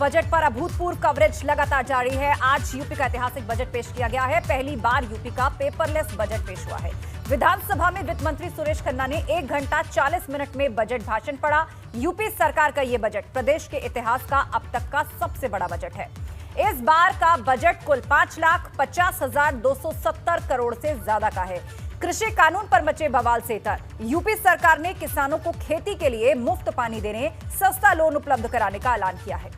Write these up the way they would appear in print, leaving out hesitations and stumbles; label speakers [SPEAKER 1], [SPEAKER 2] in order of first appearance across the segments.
[SPEAKER 1] Budget पर अभूतपूर्व coverage लगातार जारी है। आज यूपी का ऐतिहासिक बजट पेश किया गया है। पहली बार यूपी का पेपरलेस बजट पेश हुआ है। विधानसभा में वित्त मंत्री सुरेश खन्ना ने 1 घंटा 40 मिनट में बजट भाषण पढ़ा। यूपी सरकार का यह बजट प्रदेश के इतिहास का अब तक का सबसे बड़ा बजट है। इस बार का बजट कुल 5,50,270 करोड़ से ज्यादा का है। कृषि कानून पर मचे बवाल से इतर यूपी सरकार ने किसानों को खेती के लिए मुफ्त पानी देने, सस्ता लोन उपलब्ध कराने का ऐलान किया है।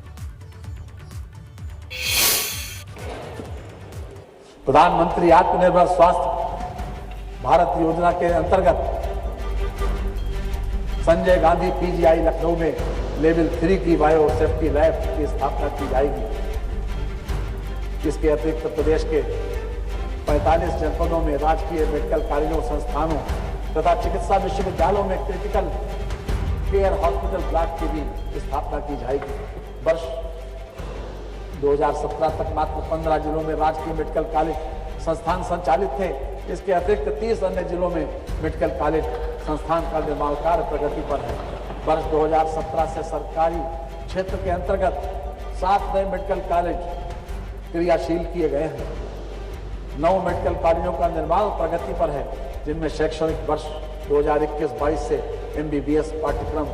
[SPEAKER 2] प्रधानमंत्री आत्मनिर्भर स्वास्थ्य भारत योजना के अंतर्गत संजय गांधी पीजीआई लखनऊ में लेवल 3 की बायो सेफ्टी लैब की स्थापना की जाएगी। इसके अतिरिक्त प्रदेश के 45 जनपदों में राजकीय मेडिकल कॉलेजों, संस्थानों तथा चिकित्सा विश्वविद्यालयों में क्रिटिकल केयर हॉस्पिटल ब्लॉक की भी स्थापना की जाएगी। वर्ष 2017 तक मात्र 15 जिलों में राजकीय मेडिकल कॉलेज संस्थान संचालित थे। इसके अतिरिक्त 30 अन्य जिलों में मेडिकल कॉलेज संस्थान का निर्माण कार्य प्रगति पर है। वर्ष 2017 से सरकारी क्षेत्र के अंतर्गत 7 नए मेडिकल कॉलेज क्रियाशील किए गए हैं। 9 मेडिकल कॉलेजों का निर्माण प्रगति पर है, जिनमें शैक्षणिक वर्ष 2021-22 से MBBS पाठ्यक्रम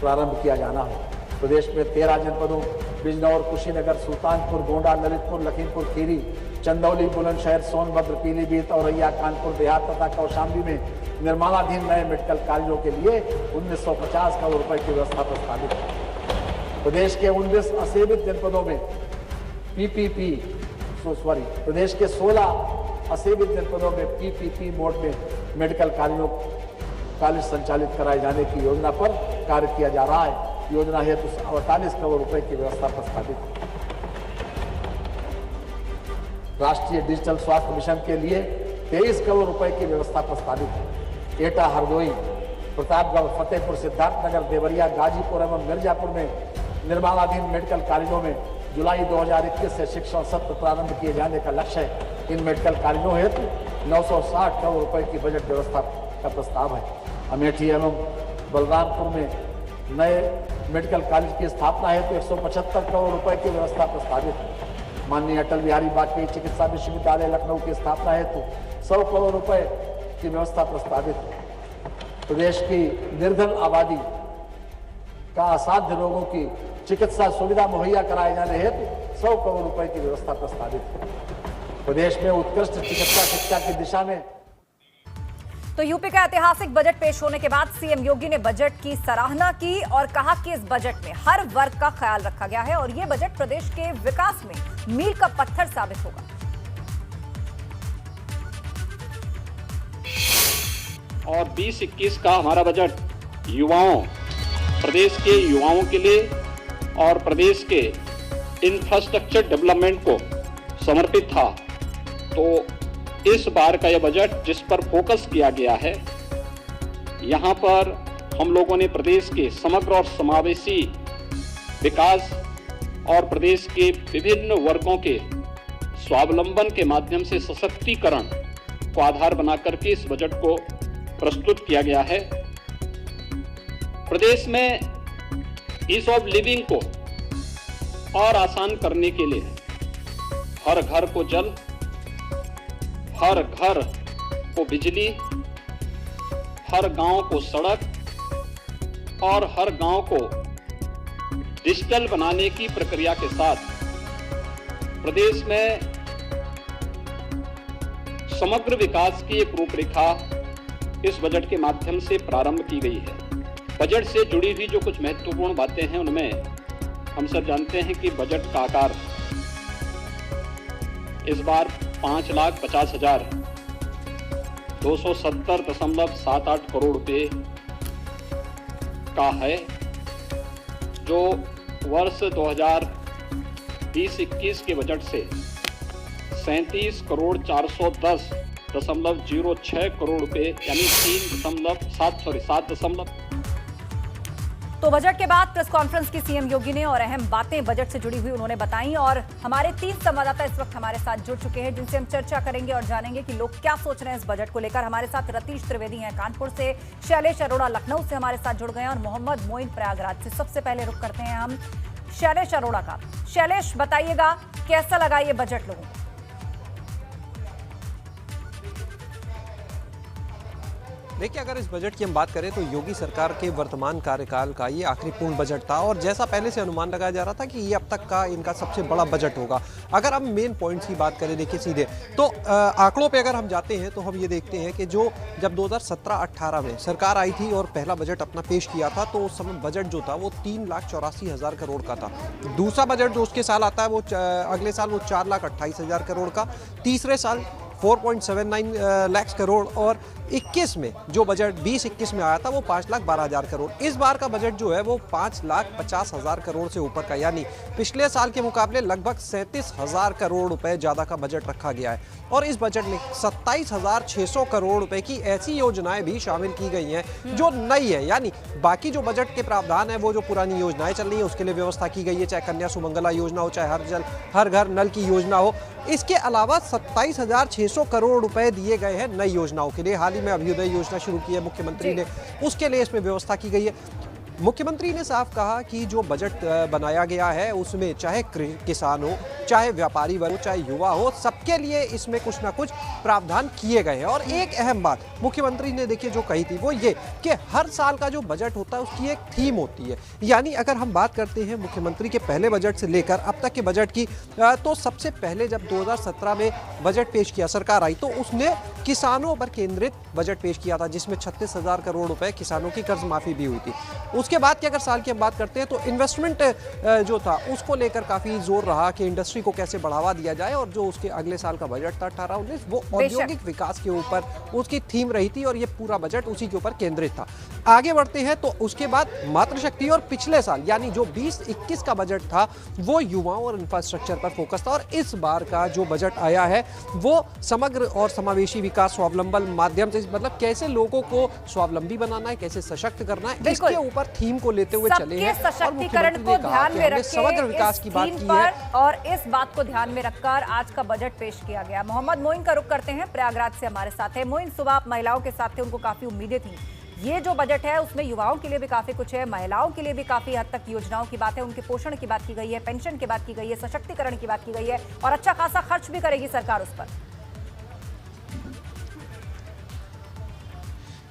[SPEAKER 2] प्रारंभ किया जाना है। प्रदेश में 13 जनपदों बिजनौर, कुशीनगर, सुल्तानपुर, गोंडा, ललितपुर, लखीमपुर खीरी, चंदौली, बुलंदशहर, सोनभद्र, पीलीभीत, औरैया, कानपुर देहात तथा कौशाम्बी में निर्माणाधीन नए मेडिकल कॉलेजों के लिए 1950 करोड़ रुपए की व्यवस्था प्रस्तावित है। प्रदेश के 19 असेवित जनपदों में प्रदेश के 16 असेवित जनपदों में PPP मोड में मेडिकल कॉलेज संचालित कराए जाने की योजना पर कार्य किया जा रहा है। योजना हेतु 48 करोड़ रुपए की व्यवस्था प्रस्तावित है। राष्ट्रीय डिजिटल स्वास्थ्य मिशन के लिए 23 करोड़ रुपए की व्यवस्था प्रस्तावित है। एटा, हरदोई, प्रतापगढ़, फतेहपुर, सिद्धार्थनगर, देवरिया, गाजीपुर एवं मिर्जापुर में निर्माणाधीन मेडिकल कॉलेजों में जुलाई 2021 से शिक्षण सत्र प्रारंभ किए जाने का लक्ष्य है। इन मेडिकल कॉलेजों हेतु 960 करोड़ रुपए की बजट व्यवस्था का प्रस्ताव है। अमेठी एवं बलरामपुर में नए मेडिकल कॉलेज की स्थापना हेतु 175 करोड़ रुपए की व्यवस्था प्रस्तावित है। माननीय अटल बिहारी वाजपेयी चिकित्सा विश्वविद्यालय लखनऊ की स्थापना हेतु 100 करोड़ रुपए की व्यवस्था प्रस्तावित है। प्रदेश की निर्धन आबादी का असाध्य रोगों की चिकित्सा सुविधा मुहैया कराए जाने हेतु 100 करोड़ रुपए की व्यवस्था प्रस्तावित है। प्रदेश में उत्कृष्ट चिकित्सा शिक्षा की दिशा में
[SPEAKER 1] तो यूपी का ऐतिहासिक बजट पेश होने के बाद सीएम योगी ने बजट की सराहना की और कहा कि इस बजट में हर वर्ग का ख्याल रखा गया है और यह बजट प्रदेश के विकास में मील का पत्थर साबित होगा।
[SPEAKER 3] और 20-21 का हमारा बजट प्रदेश के युवाओं के लिए और प्रदेश के इंफ्रास्ट्रक्चर डेवलपमेंट को समर्पित था। तो इस बार का यह बजट जिस पर फोकस किया गया है, यहाँ पर हम लोगों ने प्रदेश के समग्र और समावेशी विकास और प्रदेश के विभिन्न वर्गों के स्वावलंबन के माध्यम से सशक्तिकरण को आधार बनाकर के इस बजट को प्रस्तुत किया गया है। प्रदेश में ईज ऑफ लिविंग को और आसान करने के लिए हर घर को जल, हर घर को बिजली, हर गांव को सड़क और हर गांव को डिजिटल बनाने की प्रक्रिया के साथ प्रदेश में समग्र विकास की एक रूपरेखा इस बजट के माध्यम से प्रारंभ की गई है। बजट से जुड़ी हुई जो कुछ महत्वपूर्ण बातें हैं, उनमें हम सब जानते हैं कि बजट का आकार इस बार 5,50,270.78 करोड़ रुपए का है, जो वर्ष 2020-21 के बजट से 37,410.06 करोड़ रुपए यानी 7
[SPEAKER 1] तो बजट के बाद प्रेस कॉन्फ्रेंस की सीएम योगी ने और अहम बातें बजट से जुड़ी हुई उन्होंने बताई और हमारे 3 संवाददाता इस वक्त हमारे साथ जुड़ चुके हैं, जिनसे हम चर्चा करेंगे और जानेंगे कि लोग क्या सोच रहे हैं इस बजट को लेकर। हमारे साथ रतीश त्रिवेदी हैं कानपुर से, शैलेश अरोड़ा लखनऊ से हमारे साथ जुड़ गए हैं और मोहम्मद मोइन प्रयागराज से। सबसे पहले रुख करते हैं हम शैलेश अरोड़ा का। शैलेश, बताइएगा कैसा लगा ये बजट लोगों को?
[SPEAKER 4] देखिए, अगर इस बजट की हम बात करें तो योगी सरकार के वर्तमान कार्यकाल का ये आखिरी पूर्ण बजट था और जैसा पहले से अनुमान लगाया जा रहा था कि ये अब तक का इनका सबसे बड़ा बजट होगा। अगर हम मेन पॉइंट्स की बात करें, देखिए सीधे तो आंकड़ों पे अगर हम जाते हैं तो हम ये देखते हैं कि जो जब 2017-18 में सरकार आई थी और पहला बजट अपना पेश किया था तो उस समय बजट जो था वो 3,84,000 करोड़ का था। दूसरा बजट जो उसके साल आता है वो अगले साल वो 4,28,000 करोड़ का, तीसरे साल 4.79 लाख करोड़ और 21 में जो बजट 20-21 में आया था वो 5,12,000 करोड़। इस बार का बजट जो है वो 5,50,000 करोड़ से ऊपर का, यानी पिछले साल के मुकाबले लगभग 37,000 करोड़ रुपए ज़्यादा का बजट रखा गया है। और इस बजट में 27,600 करोड़ रुपए की ऐसी योजनाएं भी शामिल की गई हैं जो नई है, यानी बाकी जो बजट के प्रावधान है वो जो पुरानी योजनाएं चल रही हैं उसके लिए व्यवस्था की गई है, चाहे कन्या सुमंगला योजना हो, चाहे हर घर नल की योजना हो। इसके अलावा 27,600 करोड़ रुपए दिए गए हैं नई योजनाओं के लिए। हाल ही में अभ्युदय योजना शुरू की है मुख्यमंत्री ने, उसके लिए इसमें व्यवस्था की गई है। मुख्यमंत्री ने साफ कहा कि जो बजट बनाया गया है उसमें चाहे किसान हो, चाहे व्यापारी वर्ग हो, चाहे युवा हो, सबके लिए इसमें कुछ ना कुछ प्रावधान किए गए हैं। और एक अहम बात मुख्यमंत्री ने देखिए जो कही थी वो ये कि हर साल का जो बजट होता है उसकी एक थीम होती है। यानी अगर हम बात करते हैं मुख्यमंत्री के पहले बजट से लेकर अब तक के बजट की, तो सबसे पहले जब 2017 में बजट पेश किया सरकार आई तो उसने किसानों पर केंद्रित बजट पेश किया था जिसमें 36,000 करोड़ रुपए किसानों की कर्ज माफी भी हुई थी। उसके बाद की अगर साल की हम बात करते हैं तो इन्वेस्टमेंट जो था उसको लेकर काफी जोर रहा कि इंडस्ट्री को कैसे बढ़ावा दिया जाए, और जो उसके अगले साल का बजट था 18-19 वो औद्योगिक विकास के ऊपर उसकी थीम रही थी और ये पूरा बजट उसी के ऊपर केंद्रित था। आगे बढ़ते हैं तो उसके बाद मातृशक्ति और पिछले साल यानी जो 20-21 का बजट था वो युवाओं और इंफ्रास्ट्रक्चर पर फोकस था। और इस बार का जो बजट आया है वो समग्र और समावेशी विकास स्वावलंबन माध्यम से, मतलब कैसे लोगों को स्वावलंबी बनाना है, कैसे सशक्त करना है, इसके ऊपर थीम को लेते हुए चले हैं।
[SPEAKER 1] सशक्तिकरण को ध्यान में रखकर
[SPEAKER 4] समग्र विकास की बात की है
[SPEAKER 1] और इस बात को ध्यान में रखकर आज का बजट पेश किया गया। मोहम्मद मोइन का रुख करते हैं, प्रयागराज से हमारे साथ है। मोइन, सुबह आप महिलाओं के साथ थे, उनको काफी उम्मीदें थी। ये जो बजट है उसमें युवाओं के लिए भी काफी कुछ है, महिलाओं के लिए भी काफी हद तक योजनाओं की बात है, उनके पोषण की बात की गई है, पेंशन की बात की गई है, सशक्तिकरण की बात की गई है और अच्छा खासा खर्च भी करेगी सरकार उस पर।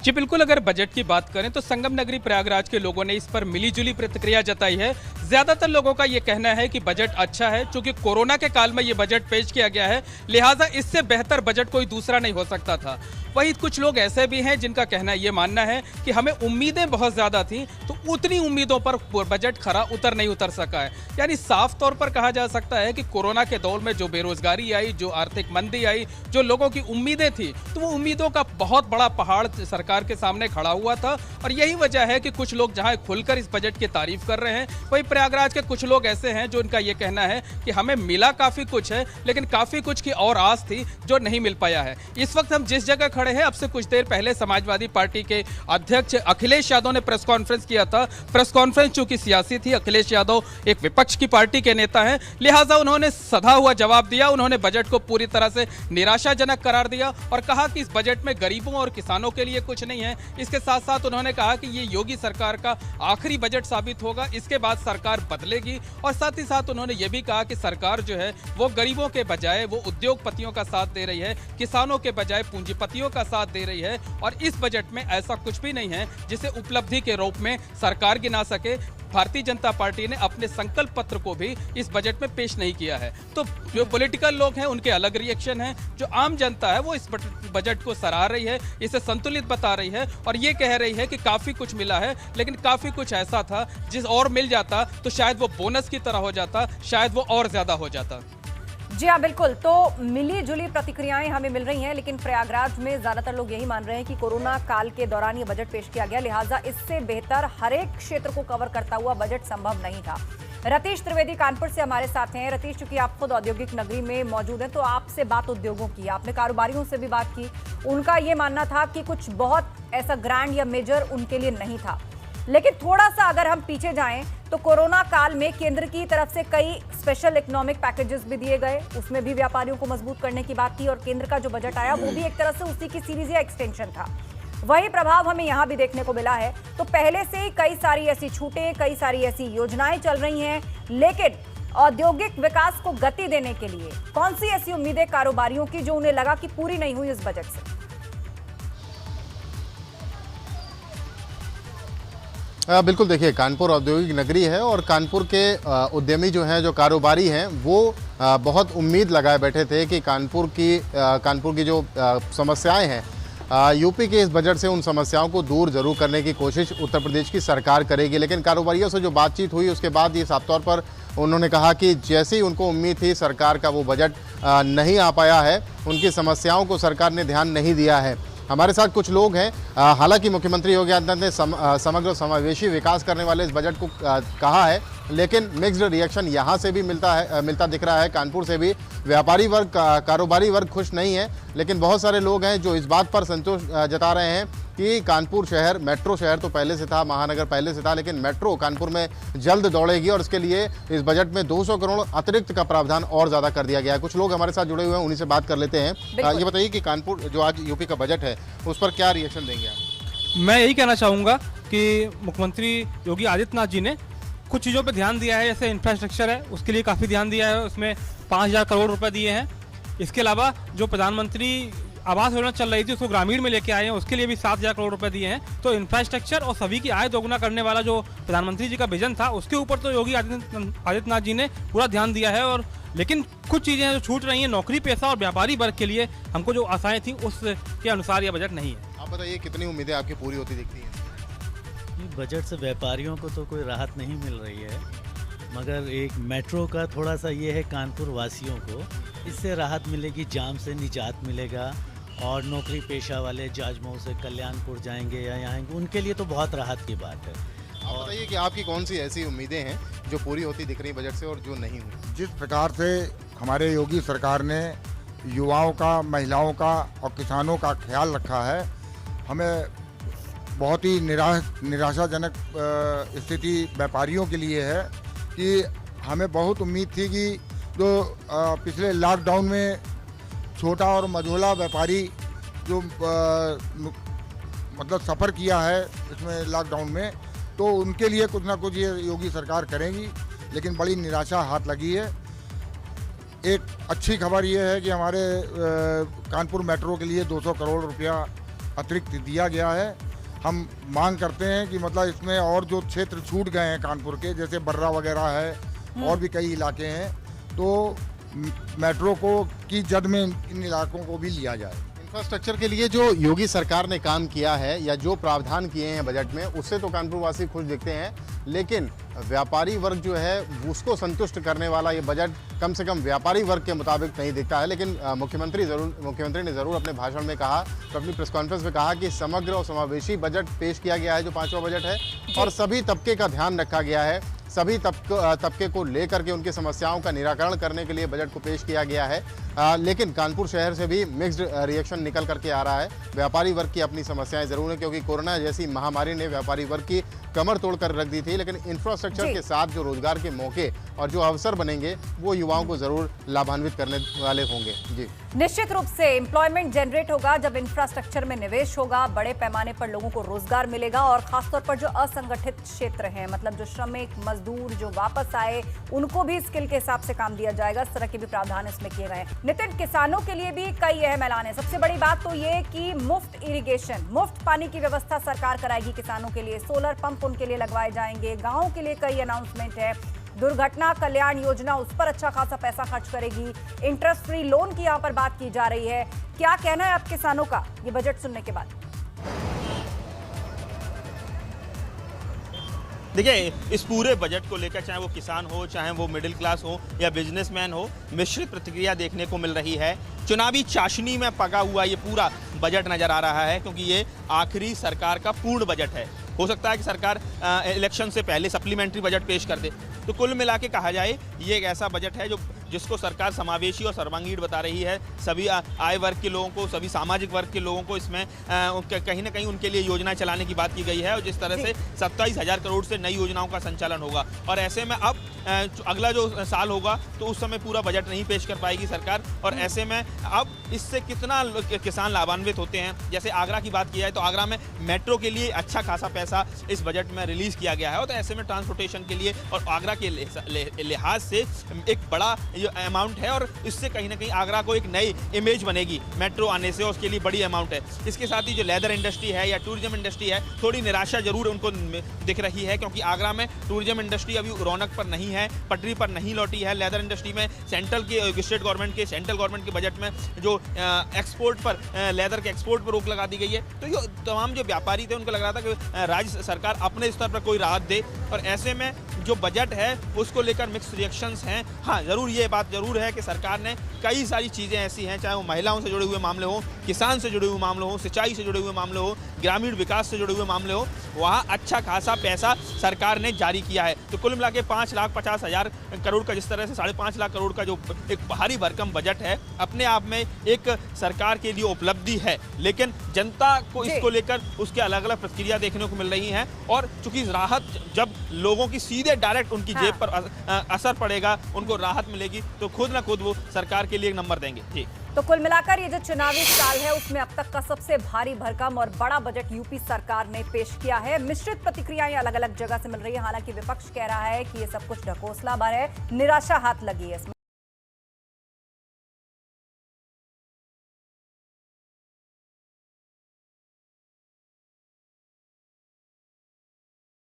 [SPEAKER 5] जी बिल्कुल, अगर बजट की बात करें तो संगम नगरी प्रयागराज के लोगों ने इस पर मिलीजुली प्रतिक्रिया जताई है। ज्यादातर लोगों का ये कहना है कि बजट अच्छा है, क्योंकि कोरोना के काल में ये बजट पेश किया गया है, लिहाजा इससे बेहतर बजट कोई दूसरा नहीं हो सकता था। वहीं कुछ लोग ऐसे भी हैं जिनका कहना ये मानना है कि हमें उम्मीदें बहुत ज्यादा थी, तो उतनी उम्मीदों पर बजट खरा नहीं उतर सका है। यानी साफ तौर पर कहा जा सकता है कि कोरोना के दौर में जो बेरोजगारी आई, जो आर्थिक मंदी आई, जो लोगों की उम्मीदें थी, तो वो उम्मीदों का बहुत बड़ा पहाड़ सरकार के सामने खड़ा हुआ था। और यही वजह है कि कुछ लोग जहां खुलकर इस बजट की तारीफ कर रहे हैं, वहीं प्रयागराज के कुछ लोग ऐसे हैं जो उनका ये कहना है कि हमें मिला काफी कुछ है, लेकिन काफी कुछ की और आस थी जो नहीं मिल पाया है। इस वक्त हम जिस जगह खड़े हैं, अब से कुछ देर पहले समाजवादी पार्टी के अध्यक्ष अखिलेश यादव ने प्रेस कॉन्फ्रेंस किया था। प्रेस कॉन्फ्रेंस चूंकि सियासी थी, अखिलेश यादव एक विपक्ष की पार्टी के नेता हैं, लिहाजा उन्होंने सधा हुआ जवाब दिया। उन्होंने बजट को पूरी तरह से निराशाजनक करार दिया और कहा कि इस बजट में गरीबों और किसानों के लिए कुछ नहीं है। इसके साथ साथ उन्होंने कहा कि ये योगी सरकार का आखिरी बजट साबित होगा, इसके बाद सरकार बदलेगी। और साथ ही साथ उन्होंने ये भी कहा कि सरकार जो है वो गरीबों के बजाय वो उद्योगपतियों का साथ दे रही है, किसानों के बजाय पूंजीपतियों का साथ दे रही है। और इस बजट में ऐसा कुछ भी नहीं है जिसे उपलब्धि के रूप में सरकार गिना सके। भारतीय जनता पार्टी ने अपने संकल्प पत्र को भी इस बजट में पेश नहीं किया है। तो जो पॉलिटिकल लोग हैं उनके अलग रिएक्शन है, जो आम जनता है वो इस बजट को सराह रही है, इसे संतुलित बता रही है और ये कह रही है कि काफी कुछ मिला है, लेकिन काफी कुछ ऐसा था जिस और मिल जाता तो शायद वो बोनस की तरह हो जाता, शायद वो और ज्यादा हो जाता।
[SPEAKER 1] जी हाँ, बिल्कुल। तो मिली जुली प्रतिक्रियाएं हमें मिल रही हैं, लेकिन प्रयागराज में ज्यादातर लोग यही मान रहे हैं कि कोरोना काल के दौरान ये बजट पेश किया गया, लिहाजा इससे बेहतर हर एक क्षेत्र को कवर करता हुआ बजट संभव नहीं था। रतीश त्रिवेदी कानपुर से हमारे साथ हैं। रतीश, चूंकि आप खुद औद्योगिक नगरी में मौजूद हैं तो आपसे बात उद्योगों की, आपने कारोबारियों से भी बात की, उनका ये मानना था कि कुछ बहुत ऐसा ग्रैंड या मेजर उनके लिए नहीं था। लेकिन थोड़ा सा अगर हम पीछे जाएं तो कोरोना काल में केंद्र की तरफ से कई स्पेशल इकोनॉमिक पैकेजेस भी दिए गए, उसमें भी व्यापारियों को मजबूत करने की बात थी और केंद्र का जो बजट आया वो भी एक तरह से उसी की सीरीज या एक्सटेंशन था। वही प्रभाव हमें यहाँ भी देखने को मिला है। तो पहले से ही कई सारी ऐसी छूटें, कई सारी ऐसी योजनाएं चल रही हैं, लेकिन औद्योगिक विकास को गति देने के लिए कौन सी ऐसी उम्मीदें कारोबारियों की जो उन्हें लगा कि पूरी नहीं हुई इस बजट से?
[SPEAKER 6] बिल्कुल, देखिए कानपुर औद्योगिक नगरी है और कानपुर के उद्यमी जो हैं, जो कारोबारी हैं, वो बहुत उम्मीद लगाए बैठे थे कि कानपुर की जो समस्याएं हैं, यूपी के इस बजट से उन समस्याओं को दूर जरूर करने की कोशिश उत्तर प्रदेश की सरकार करेगी। लेकिन कारोबारियों से जो बातचीत हुई उसके बाद ये साफ तौर पर उन्होंने कहा कि जैसी उनको उम्मीद थी समर्थ का वो बजट नहीं आ पाया है, उनकी समस्याओं को सरकार ने ध्यान नहीं दिया है। हमारे साथ कुछ लोग हैं। हालांकि मुख्यमंत्री योगी आदित्यनाथ ने समग्र समावेशी विकास करने वाले इस बजट को कहा है, लेकिन मिक्स्ड रिएक्शन यहाँ से भी मिलता दिख रहा है। कानपुर से भी व्यापारी वर्ग, कारोबारी वर्ग खुश नहीं है, लेकिन बहुत सारे लोग हैं जो इस बात पर संतोष जता रहे हैं कि कानपुर शहर, मेट्रो शहर तो पहले से था, महानगर पहले से था, लेकिन मेट्रो कानपुर में जल्द दौड़ेगी और इसके लिए इस बजट में 200 करोड़ अतिरिक्त का प्रावधान और ज़्यादा कर दिया गया है। कुछ लोग हमारे साथ जुड़े हुए हैं, उन्हीं से बात कर लेते हैं। ये बताइए कि कानपुर जो आज यूपी का बजट है उस पर क्या रिएक्शन देंगे आप?
[SPEAKER 7] मैं यही कहना चाहूँगा कि मुख्यमंत्री योगी आदित्यनाथ जी ने कुछ चीज़ों पे ध्यान दिया है, जैसे इंफ्रास्ट्रक्चर है उसके लिए काफ़ी ध्यान दिया है, उसमें 5,000 करोड़ रुपए दिए हैं। इसके अलावा जो प्रधानमंत्री आवास योजना चल रही थी उसको ग्रामीण में लेके आए हैं, उसके लिए भी 7,000 करोड़ रुपए दिए हैं। तो इंफ्रास्ट्रक्चर और सभी की आय दोगुना करने वाला जो प्रधानमंत्री जी का विजन था उसके ऊपर तो योगी आदित्यनाथ जी ने पूरा ध्यान दिया है। और लेकिन कुछ चीज़ें हैं जो छूट रही हैं, नौकरी पेशा और व्यापारी वर्ग के लिए हमको जो आशाएं थी उसके अनुसार यह बजट नहीं है।
[SPEAKER 6] आप बताइए कितनी उम्मीदें आपकी पूरी होती दिखती हैं?
[SPEAKER 8] बजट से व्यापारियों को तो कोई राहत नहीं मिल रही है, मगर एक मेट्रो का थोड़ा सा ये है कानपुर वासियों को, इससे राहत मिलेगी, जाम से निजात मिलेगा और नौकरी पेशा वाले जाजमऊ से कल्याणपुर जाएंगे या यहाँ आएंगे, उनके लिए तो बहुत राहत की बात है।
[SPEAKER 6] आप बताइए कि आपकी कौन सी ऐसी उम्मीदें हैं जो पूरी होती दिख रही बजट से और जो नहीं हुई?
[SPEAKER 9] जिस प्रकार से हमारे योगी सरकार ने युवाओं का, महिलाओं का और किसानों का ख्याल रखा है, हमें बहुत ही निराशाजनक स्थिति व्यापारियों के लिए है कि हमें बहुत उम्मीद थी कि जो पिछले लॉकडाउन में छोटा और मझोला व्यापारी जो मतलब सफ़र किया है इसमें लॉकडाउन में, तो उनके लिए कुछ ना कुछ ये योगी सरकार करेगी, लेकिन बड़ी निराशा हाथ लगी है। एक अच्छी खबर ये है कि हमारे कानपुर मेट्रो के लिए 200 करोड़ रुपया अतिरिक्त दिया गया है। हम मांग करते हैं कि मतलब इसमें और जो क्षेत्र छूट गए हैं कानपुर के, जैसे बर्रा वगैरह है और भी कई इलाके हैं, तो मेट्रो को की जद में इन इलाकों को भी लिया जाए।
[SPEAKER 6] इंफ्रास्ट्रक्चर के लिए जो योगी सरकार ने काम किया है या जो प्रावधान किए हैं बजट में, उससे तो कानपुर वासी खुश दिखते हैं, लेकिन व्यापारी वर्ग जो है उसको संतुष्ट करने वाला ये बजट कम से कम व्यापारी वर्ग के मुताबिक नहीं दिखता है। लेकिन मुख्यमंत्री ने ज़रूर अपने भाषण में कहा, तो अपनी प्रेस कॉन्फ्रेंस में कहा कि समग्र और समावेशी बजट पेश किया गया है, जो 5वां बजट है, और सभी तबके का ध्यान रखा गया है। सभी तबके को लेकर के उनकी समस्याओं का निराकरण करने के लिए बजट को पेश किया गया है। लेकिन कानपुर शहर से भी मिक्स्ड रिएक्शन निकल करके आ रहा है। व्यापारी वर्ग की अपनी समस्याएं ज़रूर हैं, क्योंकि कोरोना जैसी महामारी ने व्यापारी वर्ग की कमर तोड़ कर रख दी थी, लेकिन इंफ्रास्ट्रक्चर के साथ जो रोजगार के मौके और जो अवसर बनेंगे वो युवाओं को जरूर लाभान्वित करने वाले होंगे। जी,
[SPEAKER 1] निश्चित रूप से एम्प्लॉयमेंट जनरेट होगा जब इंफ्रास्ट्रक्चर में निवेश होगा, बड़े पैमाने पर लोगों को रोजगार मिलेगा, और खासतौर पर जो असंगठित क्षेत्र हैं, मतलब जो श्रमिक मजदूर जो वापस आए, उनको भी स्किल के हिसाब से काम दिया जाएगा। इस तरह के भी प्रावधान इसमें किए गए हैं। नितिन, किसानों के लिए भी कई अहम ऐलान है। सबसे बड़ी बात तो ये कि मुफ्त इरिगेशन, मुफ्त पानी की व्यवस्था सरकार कराएगी किसानों के लिए, सोलर पंप उनके लिए लगवाए जाएंगे, गाँव के लिए कई अनाउंसमेंट है, दुर्घटना कल्याण योजना उस पर अच्छा खासा पैसा खर्च करेगी, इंटरेस्ट फ्री लोन की यहाँ पर बात की जा रही है। क्या कहना है आप किसानों का ये बजट सुनने के बाद?
[SPEAKER 10] देखिए, इस पूरे बजट को लेकर चाहे वो किसान हो, चाहे वो मिडिल क्लास हो या बिजनेसमैन हो, मिश्रित प्रतिक्रिया देखने को मिल रही है। चुनावी चाशनी में पका हुआ ये पूरा बजट नजर आ रहा है, क्योंकि ये आखिरी सरकार का पूर्ण बजट है। हो सकता है कि सरकार इलेक्शन से पहले सप्लीमेंट्री बजट पेश कर दे। तो कुल मिला के कहा जाए, ये एक ऐसा बजट है जिसको सरकार समावेशी और सर्वांगीण बता रही है। सभी आय वर्ग के लोगों को, सभी सामाजिक वर्ग के लोगों को इसमें कहीं ना कहीं उनके लिए योजनाएं चलाने की बात की गई है और जिस तरह से 27,000 करोड़ से नई योजनाओं का संचालन होगा। और ऐसे में अब अगला जो साल होगा तो उस समय पूरा बजट नहीं पेश कर पाएगी सरकार और ऐसे में अब इससे कितना किसान लाभान्वित होते हैं। जैसे आगरा की बात की जाए तो आगरा में मेट्रो के लिए अच्छा खासा पैसा इस बजट में रिलीज किया गया है और तो ऐसे में ट्रांसपोर्टेशन के लिए और आगरा के लिहाज से एक बड़ा अमाउंट है और इससे कहीं ना कहीं आगरा को एक नई इमेज बनेगी मेट्रो आने से और उसके लिए बड़ी अमाउंट है। इसके साथ ही जो लेदर इंडस्ट्री है या टूरिज्म इंडस्ट्री है, थोड़ी निराशा जरूर उनको दिख रही है क्योंकि आगरा में टूरिज्म इंडस्ट्री अभी रौनक पर नहीं है, पटरी पर नहीं लौटी है। लेदर इंडस्ट्री में सेंट्रल गवर्नमेंट के बजट में जो एक्सपोर्ट पर लेदर के एक्सपोर्ट पर रोक लगा दी गई है। तो ये तमाम जो व्यापारी थे उनको लग रहा था कि राज्य सरकार अपने स्तर पर कोई राहत दे और ऐसे में जो बजट है उसको लेकर मिक्स रिएक्शंस हैं। हाँ, जरूर ये बात जरूर है कि सरकार ने कई सारी चीज़ें ऐसी हैं, चाहे वो महिलाओं से जुड़े हुए मामले हों, किसान से जुड़े हुए मामले हों, सिंचाई से जुड़े हुए मामले हों, ग्रामीण विकास से जुड़े हुए मामले हों, वहाँ अच्छा खासा पैसा सरकार ने जारी किया है। तो कुल मिला के 5,50,000 करोड़ का, जिस तरह से 5.5 लाख करोड़ का जो एक भारी भरकम बजट है, अपने आप में एक सरकार के लिए उपलब्धि है। लेकिन जनता को इसको लेकर उसके अलग अलग प्रतिक्रिया देखने को मिल रही हैं और चूंकि राहत जब लोगों की सीधे डायरेक्ट उनकी जेब पर असर पड़ेगा, उनको राहत मिलेगी तो खुद ना खुद वो सरकार के लिए एक नंबर देंगे। ठीक,
[SPEAKER 1] तो कुल मिलाकर ये जो चुनावी साल है उसमें अब तक का सबसे भारी भरकम और बड़ा बजट यूपी सरकार ने पेश किया है। मिश्रित प्रतिक्रियाएं अलग अलग जगह से मिल रही है। हालांकि विपक्ष कह रहा है कि ये सब कुछ ढकोसला भर है, निराशा हाथ लगी है इसमें।